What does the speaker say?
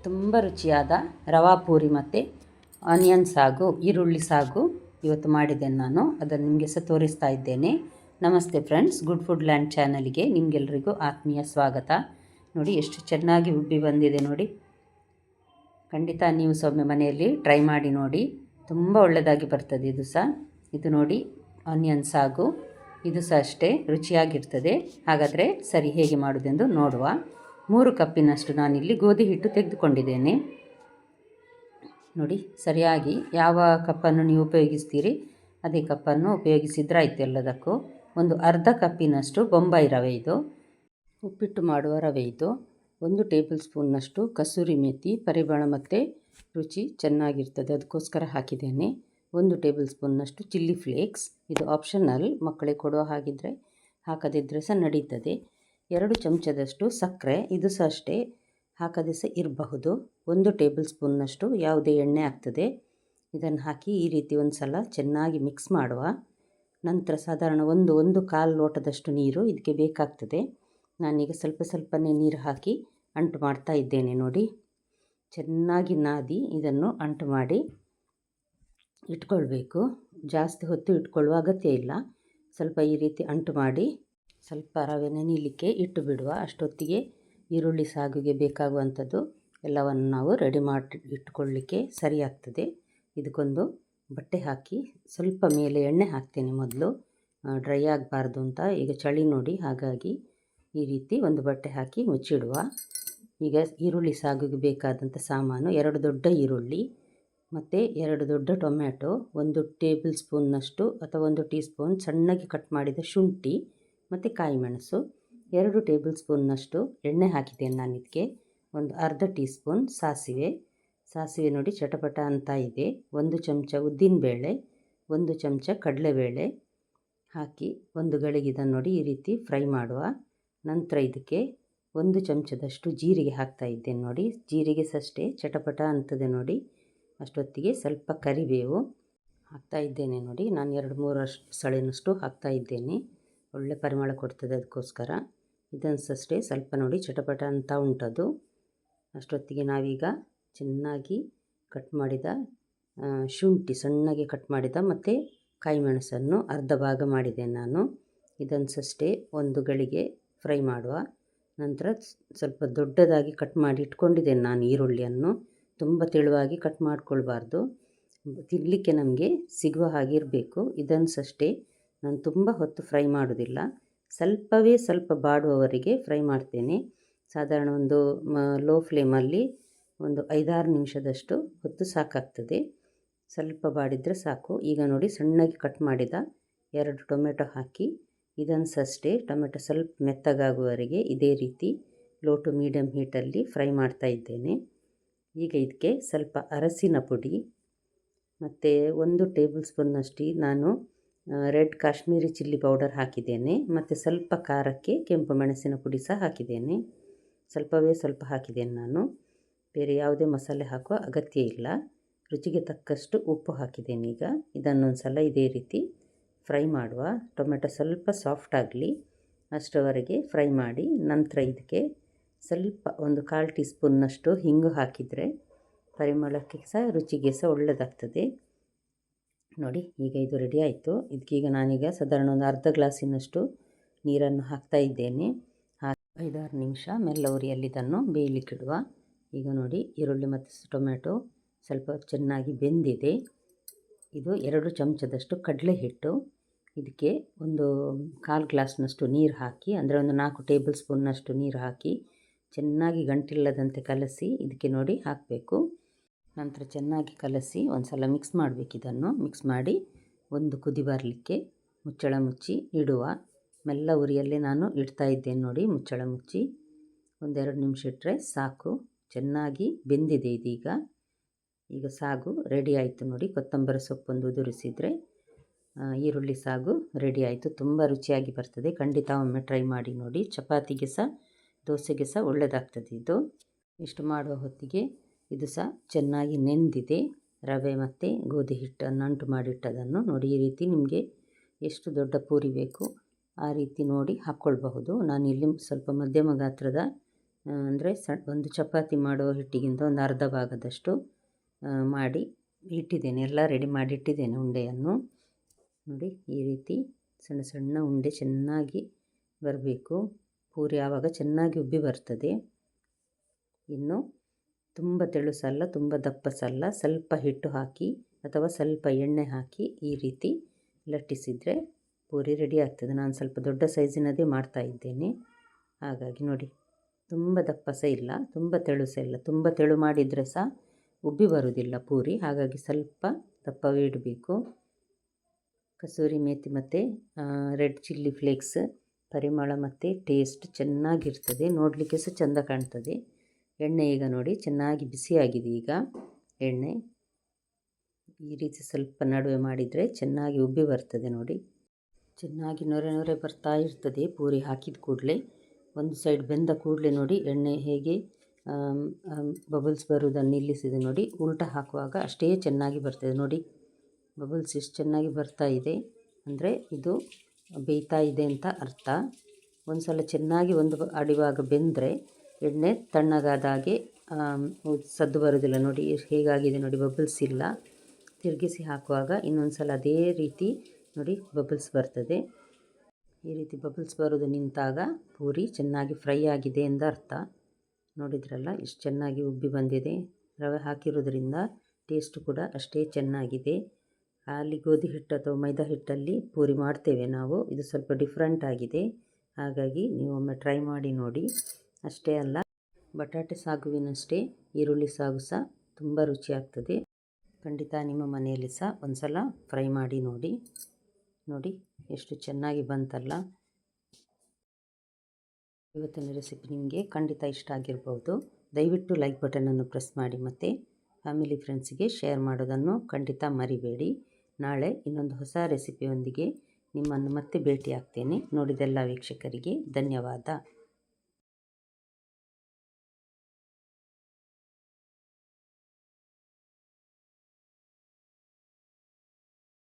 ತುಂಬ ರುಚಿಯಾದ ರವಾ ಪೂರಿ ಮತ್ತು ಆನಿಯನ್ ಸಾಗು, ಈರುಳ್ಳಿ ಸಾಗು ಇವತ್ತು ಮಾಡಿದ್ದೇನೆ ನಾನು. ಅದನ್ನು ನಿಮಗೆ ಸಹ ತೋರಿಸ್ತಾ ಇದ್ದೇನೆ. ನಮಸ್ತೆ ಫ್ರೆಂಡ್ಸ್, ಗುಡ್ ಫುಡ್ ಲ್ಯಾಂಡ್ ಚಾನಲ್ಗೆ ನಿಮಗೆಲ್ಲರಿಗೂ ಆತ್ಮೀಯ ಸ್ವಾಗತ. ನೋಡಿ ಎಷ್ಟು ಚೆನ್ನಾಗಿ ಉಬ್ಬಿ ಬಂದಿದೆ ನೋಡಿ. ಖಂಡಿತ ನೀವು ಸೊಮ್ಮೆ ಮನೆಯಲ್ಲಿ ಟ್ರೈ ಮಾಡಿ ನೋಡಿ, ತುಂಬ ಒಳ್ಳೆಯದಾಗಿ ಬರ್ತದೆ ಇದು ಸಹ. ಇದು ನೋಡಿ ಆನಿಯನ್ ಸಾಗು, ಇದು ಸಹ ಅಷ್ಟೇ ರುಚಿಯಾಗಿರ್ತದೆ. ಹಾಗಾದರೆ ಸರಿ ಹೇಗೆ ಮಾಡೋದೆಂದು ನೋಡುವ. 3 ಕಪ್ಪಿನಷ್ಟು ನಾನಿಲ್ಲಿ ಗೋಧಿ ಹಿಟ್ಟು ತೆಗೆದುಕೊಂಡಿದ್ದೇನೆ. ನೋಡಿ ಸರಿಯಾಗಿ ಯಾವ ಕಪ್ಪನ್ನು ನೀವು ಉಪಯೋಗಿಸ್ತೀರಿ ಅದೇ ಕಪ್ಪನ್ನು ಉಪಯೋಗಿಸಿದ್ರೆ ಆಯಿತು ಎಲ್ಲದಕ್ಕೂ. ಒಂದು ಅರ್ಧ ಕಪ್ಪಿನಷ್ಟು ಬೊಂಬಾಯಿ ರವೆ, ಇದು ಉಪ್ಪಿಟ್ಟು ಮಾಡುವ ರವೆ. ಇದು 1 ಟೇಬಲ್ ಸ್ಪೂನ್ನಷ್ಟು ಕಸೂರಿ ಮೇಥಿ, ಪರಿಮಳ ಮತ್ತು ರುಚಿ ಚೆನ್ನಾಗಿರ್ತದೆ ಅದಕ್ಕೋಸ್ಕರ ಹಾಕಿದ್ದೇನೆ. 1 ಟೇಬಲ್ ಸ್ಪೂನ್ನಷ್ಟು ಚಿಲ್ಲಿ ಫ್ಲೇಕ್ಸ್, ಇದು ಆಪ್ಷನಲ್, ಮಕ್ಕಳಿಗೆ ಕೊಡುವ ಹಾಗಿದ್ದರೆ ಹಾಕದಿದ್ದರೆ ಸಹ ನಡೀತದೆ. 2 ಚಮಚದಷ್ಟು ಸಕ್ಕರೆ, ಇದು ಸಹ ಅಷ್ಟೇ ಹಾಕದೆ ಸಹ ಇರಬಹುದು. 1 ಟೇಬಲ್ ಸ್ಪೂನ್ನಷ್ಟು ಯಾವುದೇ ಎಣ್ಣೆ ಆಗ್ತದೆ. ಇದನ್ನು ಹಾಕಿ ಈ ರೀತಿ ಒಂದು ಸಲ ಚೆನ್ನಾಗಿ ಮಿಕ್ಸ್ ಮಾಡುವ. ನಂತರ ಸಾಧಾರಣ ಒಂದು ಕಾಲು ಲೋಟದಷ್ಟು ನೀರು ಇದಕ್ಕೆ ಬೇಕಾಗ್ತದೆ. ನಾನೀಗ ಸ್ವಲ್ಪನೇ ನೀರು ಹಾಕಿ ಅಂಟು ಮಾಡ್ತಾ ಇದ್ದೇನೆ. ನೋಡಿ ಚೆನ್ನಾಗಿ ನಾದಿ ಇದನ್ನು ಅಂಟು ಮಾಡಿ ಇಟ್ಕೊಳ್ಬೇಕು. ಜಾಸ್ತಿ ಹೊತ್ತು ಇಟ್ಕೊಳ್ಳುವ ಅಗತ್ಯ ಇಲ್ಲ. ಸ್ವಲ್ಪ ಈ ರೀತಿ ಅಂಟು ಮಾಡಿ ಸ್ವಲ್ಪ ರವೆ ನೆನೆಯಲಿಕ್ಕೆ ಇಟ್ಟು ಬಿಡುವ. ಅಷ್ಟೊತ್ತಿಗೆ ಈರುಳ್ಳಿ ಸಾಗುಗೆ ಬೇಕಾಗುವಂಥದ್ದು ಎಲ್ಲವನ್ನು ನಾವು ರೆಡಿ ಮಾಡಿ ಇಟ್ಕೊಳ್ಳಿಕ್ಕೆ ಸರಿ ಆಗ್ತದೆ. ಇದಕ್ಕೊಂದು ಬಟ್ಟೆ ಹಾಕಿ ಸ್ವಲ್ಪ ಮೇಲೆ ಎಣ್ಣೆ ಹಾಕ್ತೇನೆ ಮೊದಲು, ಡ್ರೈ ಆಗಬಾರ್ದು ಅಂತ. ಈಗ ಚಳಿ ನೋಡಿ, ಹಾಗಾಗಿ ಈ ರೀತಿ ಒಂದು ಬಟ್ಟೆ ಹಾಕಿ ಮುಚ್ಚಿಡುವ. ಈಗ ಈರುಳ್ಳಿ ಸಾಗುಗೆ ಬೇಕಾದಂಥ ಸಾಮಾನು: 2 ದೊಡ್ಡ ಈರುಳ್ಳಿ ಮತ್ತು 2 ದೊಡ್ಡ ಟೊಮ್ಯಾಟೊ, 1 ಟೇಬಲ್ ಸ್ಪೂನ್ನಷ್ಟು ಅಥವಾ 1 ಟೀ ಸ್ಪೂನ್ ಸಣ್ಣಗೆ ಕಟ್ ಮಾಡಿದ ಶುಂಠಿ ಮತ್ತು ಕಾಯಿ ಮೆಣಸು, 2 ಟೇಬಲ್ ಸ್ಪೂನ್ನಷ್ಟು ಎಣ್ಣೆ ಹಾಕಿದ್ದೇನೆ ನಾನು ಇದಕ್ಕೆ. ಒಂದು ಅರ್ಧ ಟೀ ಸ್ಪೂನ್ ಸಾಸಿವೆ ನೋಡಿ ಚಟಪಟ ಅಂತ ಇದೆ. 1 ಚಮಚ ಉದ್ದಿನಬೇಳೆ, 1 ಚಮಚ ಕಡಲೆಬೇಳೆ ಹಾಕಿ ಒಂದು ಗಳಿಗೆ ಇದನ್ನು ನೋಡಿ ಈ ರೀತಿ ಫ್ರೈ ಮಾಡುವ. ನಂತರ ಇದಕ್ಕೆ 1 ಚಮಚದಷ್ಟು ಜೀರಿಗೆ ಹಾಕ್ತಾ ಇದ್ದೇನೆ. ನೋಡಿ ಜೀರಿಗೆ ಸಹ ಅಷ್ಟೇ ಚಟಪಟ ಅಂತದೆ ನೋಡಿ. ಅಷ್ಟೊತ್ತಿಗೆ ಸ್ವಲ್ಪ ಕರಿಬೇವು ಹಾಕ್ತಾ ಇದ್ದೇನೆ. ನೋಡಿ ನಾನು 2-3 ಸಳೆನಷ್ಟು ಹಾಕ್ತಾ ಇದ್ದೇನೆ, ಒಳ್ಳೆ ಪರಿಮಳ ಕೊಡ್ತದೆ ಅದಕ್ಕೋಸ್ಕರ. ಇದನ್ನು ಅಷ್ಟೇ ಸ್ವಲ್ಪ ನೋಡಿ ಚಟಪಟ ಅಂತ ಉಂಟದು. ಅಷ್ಟೊತ್ತಿಗೆ ನಾವೀಗ ಚೆನ್ನಾಗಿ ಕಟ್ ಮಾಡಿದ ಶುಂಠಿ, ಸಣ್ಣಗೆ ಕಟ್ ಮಾಡಿದ ಮತ್ತು ಕಾಯಿ ಮೆಣಸನ್ನು ಅರ್ಧ ಭಾಗ ಮಾಡಿದ್ದೇನೆ ನಾನು. ಇದನ್ನು ಅಷ್ಟೇ ಒಂದು ಗಳಿಗೆ ಫ್ರೈ ಮಾಡುವ. ನಂತರ ಸ್ವಲ್ಪ ದೊಡ್ಡದಾಗಿ ಕಟ್ ಮಾಡಿ ಇಟ್ಕೊಂಡಿದ್ದೇನೆ ನಾನು ಈರುಳ್ಳಿಯನ್ನು. ತುಂಬ ತೆಳುವಾಗಿ ಕಟ್ ಮಾಡಿಕೊಳ್ಬಾರ್ದು, ತಿನ್ನಲಿಕ್ಕೆ ನಮಗೆ ಸಿಗುವ ಹಾಗೆ ಇರಬೇಕು. ಇದನ್ನು ಅಷ್ಟೇ ನಾನು ತುಂಬ ಹೊತ್ತು ಫ್ರೈ ಮಾಡೋದಿಲ್ಲ, ಸ್ವಲ್ಪ ಬಾಡುವವರೆಗೆ ಫ್ರೈ ಮಾಡ್ತೇನೆ. ಸಾಧಾರಣ ಒಂದು ಲೋ ಫ್ಲೇಮಲ್ಲಿ ಒಂದು 5-6 ನಿಮಿಷದಷ್ಟು ಹೊತ್ತು ಸಾಕಾಗ್ತದೆ. ಸ್ವಲ್ಪ ಬಾಡಿದರೆ ಸಾಕು. ಈಗ ನೋಡಿ ಸಣ್ಣಗೆ ಕಟ್ ಮಾಡಿದ 2 ಟೊಮೆಟೊ ಹಾಕಿ ಇದನ್ನು ಅಷ್ಟೇ ಟೊಮೆಟೊ ಸ್ವಲ್ಪ ಮೆತ್ತಗಾಗುವವರೆಗೆ ಇದೇ ರೀತಿ ಲೋ ಟು ಮೀಡಿಯಮ್ ಹೀಟಲ್ಲಿ ಫ್ರೈ ಮಾಡ್ತಾ ಇದ್ದೇನೆ. ಈಗ ಇದಕ್ಕೆ ಸ್ವಲ್ಪ ಅರಸಿನ ಪುಡಿ ಮತ್ತು 1 ಟೇಬಲ್ ಸ್ಪೂನ್ನಷ್ಟು ನಾನು ರೆಡ್ ಕಾಶ್ಮೀರಿ ಚಿಲ್ಲಿ ಪೌಡರ್ ಹಾಕಿದ್ದೇನೆ. ಮತ್ತು ಸ್ವಲ್ಪ ಖಾರಕ್ಕೆ ಕೆಂಪು ಮೆಣಸಿನ ಪುಡಿ ಸಹ ಹಾಕಿದ್ದೇನೆ. ಸ್ವಲ್ಪ ಹಾಕಿದ್ದೇನೆ ನಾನು, ಬೇರೆ ಯಾವುದೇ ಮಸಾಲೆ ಹಾಕುವ ಅಗತ್ಯ ಇಲ್ಲ. ರುಚಿಗೆ ತಕ್ಕಷ್ಟು ಉಪ್ಪು ಹಾಕಿದ್ದೇನೆ. ಈಗ ಇದನ್ನೊಂದು ಸಲ ಇದೇ ರೀತಿ ಫ್ರೈ ಮಾಡುವ. ಟೊಮೆಟೊ ಸ್ವಲ್ಪ ಸಾಫ್ಟ್ ಆಗಲಿ ಅಷ್ಟರವರೆಗೆ ಫ್ರೈ ಮಾಡಿ. ನಂತರ ಇದಕ್ಕೆ ಸ್ವಲ್ಪ ಒಂದು 1/4 ಟೀ ಸ್ಪೂನ್ನಷ್ಟು ಹಿಂಗು ಹಾಕಿದರೆ ಪರಿಮಳಕ್ಕೆ ಸಹ ರುಚಿಗೆ ಸಹ ಒಳ್ಳೆಯದಾಗ್ತದೆ. ನೋಡಿ ಈಗ ಇದು ರೆಡಿ ಆಯಿತು. ಇದಕ್ಕೀಗ ನಾನೀಗ ಸಾಧಾರಣ ಒಂದು ಅರ್ಧ ಗ್ಲಾಸಿನಷ್ಟು ನೀರನ್ನು ಹಾಕ್ತಾ ಇದ್ದೇನೆ. 5-6 ನಿಮಿಷ ಮೆಲ್ಲ ಉರಿಯಲ್ಲಿ ಇದನ್ನು ಬೇಯಲಿಕ್ಕಿಡುವ. ಈಗ ನೋಡಿ ಈರುಳ್ಳಿ ಮತ್ತು ಟೊಮೆಟೊ ಸ್ವಲ್ಪ ಚೆನ್ನಾಗಿ ಬೆಂದಿದೆ. ಇದು 2 ಚಮಚದಷ್ಟು ಕಡಲೆ ಹಿಟ್ಟು, ಇದಕ್ಕೆ ಒಂದು 1/4 ಗ್ಲಾಸ್ನಷ್ಟು ನೀರು ಹಾಕಿ, ಅಂದರೆ ಒಂದು 4 ಟೇಬಲ್ ಸ್ಪೂನ್ನಷ್ಟು ನೀರು ಹಾಕಿ ಚೆನ್ನಾಗಿ ಗಂಟಿಲ್ಲದಂತೆ ಕಲಸಿ ಇದಕ್ಕೆ ನೋಡಿ ಹಾಕಬೇಕು. ನಂತರ ಚೆನ್ನಾಗಿ ಕಲಸಿ ಒಂದು ಸಲ ಮಿಕ್ಸ್ ಮಾಡಬೇಕು. ಇದನ್ನು ಮಿಕ್ಸ್ ಮಾಡಿ ಒಂದು ಕುದಿ ಬರಲಿಕ್ಕೆ ಮುಚ್ಚಳ ಮುಚ್ಚಿ ಇಡುವ. ಮೆಲ್ಲ ಉರಿಯಲ್ಲೇ ನಾನು ಇಡ್ತಾ ಇದ್ದೇನೆ. ನೋಡಿ ಮುಚ್ಚಳ ಮುಚ್ಚಿ 1-2 ನಿಮಿಷ ಇಟ್ಟರೆ ಸಾಕು. ಚೆನ್ನಾಗಿ ಬೆಂದಿದೆ ಇದೀಗ. ಈಗ ಸಾಗು ರೆಡಿ ಆಯಿತು ನೋಡಿ. ಕೊತ್ತಂಬರಿ ಸೊಪ್ಪೊಂದು ಉದುರಿಸಿದರೆ ಈರುಳ್ಳಿ ಸಾಗು ರೆಡಿ ಆಯಿತು. ತುಂಬ ರುಚಿಯಾಗಿ ಬರ್ತದೆ. ಖಂಡಿತ ಒಮ್ಮೆ ಟ್ರೈ ಮಾಡಿ ನೋಡಿ. ಚಪಾತಿಗೆ ಸಹ ದೋಸೆಗೆ ಸಹ ಒಳ್ಳೆಯದಾಗ್ತದೆ ಇದು. ಇಷ್ಟು ಮಾಡುವ ಹೊತ್ತಿಗೆ ಇದು ಸಹ ಚೆನ್ನಾಗಿ ನೆಂದಿದೆ. ರವೆ ಮತ್ತು ಗೋಧಿ ಹಿಟ್ಟನ್ನು ಅಂಟು ಮಾಡಿಟ್ಟದನ್ನು ನೋಡಿ ಈ ರೀತಿ ನಿಮಗೆ ಎಷ್ಟು ದೊಡ್ಡ ಪೂರಿ ಬೇಕು ಆ ರೀತಿ ನೋಡಿ ಹಾಕ್ಕೊಳ್ಬಹುದು. ನಾನು ಇಲ್ಲಿ ಸ್ವಲ್ಪ ಮಧ್ಯಮ ಗಾತ್ರದ ಅಂದರೆ ಒಂದು ಚಪಾತಿ ಮಾಡೋ ಹಿಟ್ಟಿಗಿಂತ ಒಂದು ಅರ್ಧ ಭಾಗದಷ್ಟು ಮಾಡಿ ಇಟ್ಟಿದ್ದೇನೆ. ಎಲ್ಲ ರೆಡಿ ಮಾಡಿ ಇಟ್ಟಿದ್ದೇನೆ ಉಂಡೆಯನ್ನು. ನೋಡಿ ಈ ರೀತಿ ಸಣ್ಣ ಸಣ್ಣ ಉಂಡೆ ಚೆನ್ನಾಗಿ ಬರಬೇಕು. ಪೂರಿ ಆವಾಗ ಚೆನ್ನಾಗಿ ಉಬ್ಬಿ ಬರ್ತದೆ. ಇನ್ನು ತುಂಬ ತೆಳುಸಲ್ಲ, ತುಂಬ ದಪ್ಪಸಲ್ಲ, ಸ್ವಲ್ಪ ಹಿಟ್ಟು ಹಾಕಿ ಅಥವಾ ಸ್ವಲ್ಪ ಎಣ್ಣೆ ಹಾಕಿ ಈ ರೀತಿ ಲಟ್ಟಿಸಿದರೆ ಪೂರಿ ರೆಡಿ ಆಗ್ತದೆ. ನಾನು ಸ್ವಲ್ಪ ದೊಡ್ಡ ಸೈಜಿನದೇ ಮಾಡ್ತಾ ಇದ್ದೇನೆ. ಹಾಗಾಗಿ ನೋಡಿ, ತುಂಬ ದಪ್ಪ ಸಹ ಇಲ್ಲ, ತುಂಬ ತೆಳು ಸಹ ಇಲ್ಲ. ತುಂಬ ತೆಳು ಮಾಡಿದರೆ ಸಹ ಉಬ್ಬಿ ಬರುವುದಿಲ್ಲ ಪೂರಿ. ಹಾಗಾಗಿ ಸ್ವಲ್ಪ ದಪ್ಪವೇ ಇಡಬೇಕು. ಕಸೂರಿ ಮೇಥಿ ಮತ್ತು ರೆಡ್ ಚಿಲ್ಲಿ ಫ್ಲೇಕ್ಸ್ ಪರಿಮಳ ಮತ್ತು ಟೇಸ್ಟ್ ಚೆನ್ನಾಗಿರ್ತದೆ. ನೋಡಲಿಕ್ಕೆ ಸಹ ಚೆಂದ ಕಾಣ್ತದೆ. ಎಣ್ಣೆ ಈಗ ನೋಡಿ ಚೆನ್ನಾಗಿ ಬಿಸಿಯಾಗಿದೆ. ಈಗ ಎಣ್ಣೆ ಈ ರೀತಿ ಸ್ವಲ್ಪ ನಡುವೆ ಮಾಡಿದರೆ ಚೆನ್ನಾಗಿ ಉಬ್ಬಿ ಬರ್ತದೆ. ನೋಡಿ ಚೆನ್ನಾಗಿ ನೊರೆ ನೊರೆ ಬರ್ತಾ ಇರ್ತದೆ ಪೂರಿ ಹಾಕಿದ ಕೂಡಲೇ. ಒಂದು ಸೈಡ್ ಬೆಂದ ಕೂಡಲೇ ನೋಡಿ ಎಣ್ಣೆ ಹೇಗೆ ಬಬಲ್ಸ್ ಬರುವುದನ್ನು ನಿಲ್ಲಿಸಿದೆ ನೋಡಿ. ಉಲ್ಟ ಹಾಕುವಾಗ ಅಷ್ಟೇ ಚೆನ್ನಾಗಿ ಬರ್ತದೆ. ನೋಡಿ ಬಬಲ್ಸ್ ಎಷ್ಟು ಚೆನ್ನಾಗಿ ಬರ್ತಾ ಇದೆ ಅಂದರೆ ಇದು ಬೇಯ್ತಾ ಇದೆ ಅಂತ ಅರ್ಥ. ಒಂದು ಸಲ ಚೆನ್ನಾಗಿ ಒಂದು ಅಡಿಭಾಗ ಬೆಂದರೆ ಎಣ್ಣೆ ತಣ್ಣಗಾದ ಹಾಗೆ ಸದ್ದು ಬರೋದಿಲ್ಲ. ನೋಡಿ ಹೇಗಾಗಿದೆ ನೋಡಿ, ಬಬಲ್ಸ್ ಇಲ್ಲ. ತಿರುಗಿಸಿ ಹಾಕುವಾಗ ಇನ್ನೊಂದು ಸಲ ಅದೇ ರೀತಿ ನೋಡಿ ಬಬಲ್ಸ್ ಬರ್ತದೆ. ಈ ರೀತಿ ಬಬಲ್ಸ್ ಬರೋದು ನಿಂತಾಗ ಪೂರಿ ಚೆನ್ನಾಗಿ ಫ್ರೈ ಆಗಿದೆ ಎಂದು ಅರ್ಥ. ನೋಡಿದ್ರಲ್ಲ ಎಷ್ಟು ಚೆನ್ನಾಗಿ ಉಬ್ಬಿ ಬಂದಿದೆ. ರವೆ ಹಾಕಿರೋದ್ರಿಂದ ಟೇಸ್ಟ್ ಕೂಡ ಅಷ್ಟೇ ಚೆನ್ನಾಗಿದೆ. ಖಾಲಿ ಗೋಧಿ ಹಿಟ್ಟು ಅಥವಾ ಮೈದಾ ಹಿಟ್ಟಲ್ಲಿ ಪೂರಿ ಮಾಡ್ತೇವೆ ನಾವು. ಇದು ಸ್ವಲ್ಪ ಡಿಫ್ರೆಂಟ್ ಆಗಿದೆ. ಹಾಗಾಗಿ ನೀವೊಮ್ಮೆ ಟ್ರೈ ಮಾಡಿ ನೋಡಿ. ಅಷ್ಟೇ ಅಲ್ಲ, ಬಟಾಟೆ ಸಾಗುವಿನಷ್ಟೇ ಈರುಳ್ಳಿ ಸಾಗು ಸಹ ತುಂಬ ರುಚಿಯಾಗ್ತದೆ. ಖಂಡಿತ ನಿಮ್ಮ ಮನೆಯಲ್ಲಿ ಸಹ ಒಂದು ಸಲ ಫ್ರೈ ಮಾಡಿ ನೋಡಿ. ನೋಡಿ ಎಷ್ಟು ಚೆನ್ನಾಗಿ ಬಂತಲ್ಲ. ಇವತ್ತಿನ ರೆಸಿಪಿ ನಿಮಗೆ ಖಂಡಿತ ಇಷ್ಟ ಆಗಿರ್ಬೋದು. ದಯವಿಟ್ಟು ಲೈಕ್ ಬಟನನ್ನು ಪ್ರೆಸ್ ಮಾಡಿ ಮತ್ತು ಫ್ಯಾಮಿಲಿ ಫ್ರೆಂಡ್ಸಿಗೆ ಶೇರ್ ಮಾಡೋದನ್ನು ಖಂಡಿತ ಮರಿಬೇಡಿ. ನಾಳೆ ಇನ್ನೊಂದು ಹೊಸ ರೆಸಿಪಿಯೊಂದಿಗೆ ನಿಮ್ಮನ್ನು ಮತ್ತೆ ಭೇಟಿ ಆಗ್ತೇನೆ. ನೋಡಿದೆಲ್ಲ ವೀಕ್ಷಕರಿಗೆ ಧನ್ಯವಾದ.